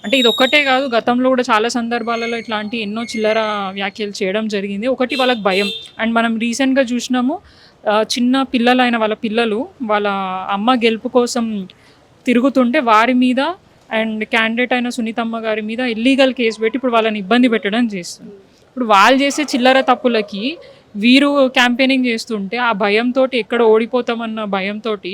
అంటే ఇదొక్కటే గాదు. గతంలో గూడా చాలా సందర్భాలలో ఇట్లాంటి ఎన్నో చిల్లర వ్యాఖ్యలు చేయడం జరిగింది. ఒకటి వాళ్ళకి భయం. అండ్ మనం రీసెంట్‌గా జూషినాము చిన్న పిల్లలైన వాళ్ళ పిల్లలు వాళ్ళ అమ్మ గెలుపు కోసం తిరుగుతుంటే వారి మీద అండ్ క్యాండిడేట్ అయిన సునీతమ్మ గారి మీద ఇల్లీగల్ కేస్ పెట్టి ఇప్పుడు వాళ్ళని ఇబ్బంది పెట్టడం చేస్తుంది. ఇప్పుడు వాళ్ళు చేసే చిల్లర తప్పులకి వీరు క్యాంపెయినింగ్ చేస్తుంటే ఆ భయంతోటి ఎక్కడ ఓడిపోతామన్న భయంతోటి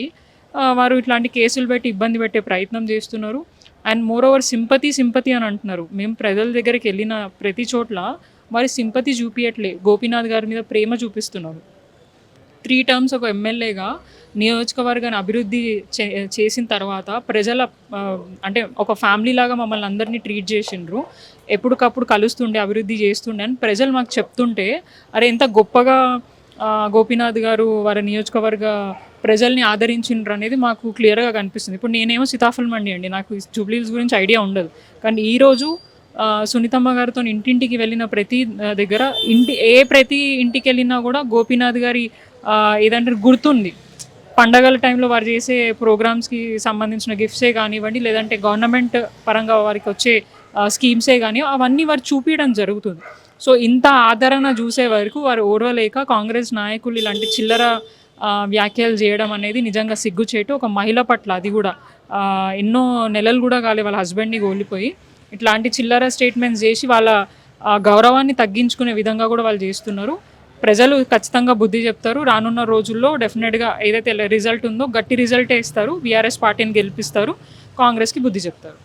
వారు ఇట్లాంటి కేసులు పెట్టి ఇబ్బంది పెట్టే ప్రయత్నం చేస్తున్నారు. అండ్ మోర్ ఓవర్ సింపతి అని అంటున్నారు. మేము ప్రజల దగ్గరికి వెళ్ళిన ప్రతి చోట్ల మరి సింపతి చూపియట్లే. గోపీనాథ్ గారి మీద ప్రేమ చూపిస్తున్నారు. 3 టర్మ్స్ ఒక ఎమ్మెల్యేగా నియోజకవర్గాన్ని అభివృద్ధి చేసిన తర్వాత ప్రజల అంటే ఒక ఫ్యామిలీలాగా మమ్మల్ని అందరినీ ట్రీట్ చేసిండ్రు. ఎప్పటికప్పుడు కలుస్తుండే, అభివృద్ధి చేస్తుండే అని ప్రజలు మాకు చెప్తుంటే, అరే ఎంత గొప్పగా గోపీనాథ్ గారు వారి నియోజకవర్గ ప్రజల్ని ఆదరించిండ్రు అనేది మాకు క్లియర్‌గా కనిపిస్తుంది. ఇప్పుడు నేనేమో సీతాఫల్ మండి అండి. నాకు జూబ్లీ హిల్స్ గురించి ఐడియా ఉండదు. కానీ ఈరోజు సునీతమ్మ గారితోని ఇంటింటికి వెళ్ళిన ప్రతి దగ్గర ప్రతి ఇంటికెళ్ళినా కూడా గోపీనాథ్ గారి ఏదంటారు గుర్తుంది. పండగల టైంలో వారు చేసే ప్రోగ్రామ్స్‌కి సంబంధించిన గిఫ్ట్సే కానివ్వండి, లేదంటే గవర్నమెంట్ పరంగా వారికొచ్చే స్కీమ్సే గాని అవన్నీ వారు చూపియడం జరుగుతుంది. సో, ఇంత ఆదరణ చూసే వరకు వారు ఓర్వలేక కాంగ్రెస్ నాయకులు ఇలాంటి చిల్లర వ్యాఖ్యలు చేయడం అనేది నిజంగా సిగ్గుచేటు. ఒక మహిళ పట్ల అది గూడా ఎన్నో నెలలు గూడా కాలే వాళ్ళ హస్బెండ్‌ని కోల్పోయి ఇట్లాంటి చిల్లర స్టేట్మెంట్స్ చేసి వాళ్ళ గౌరవాన్ని తగ్గించుకునే విధంగా కూడా వాళ్ళు చేస్తున్నారు. ప్రజలు ఖచ్చితంగా బుద్ధి చెప్తారు. రానున్న రోజుల్లో డెఫినెట్‌గా ఏదైతే రిజల్ట్ ఉందో గట్టి రిజల్టే ఇస్తారు. బీఆర్ఎస్ పార్టీని గెలిపిస్తారు. కాంగ్రెస్‌కి బుద్ధి చెప్తారు.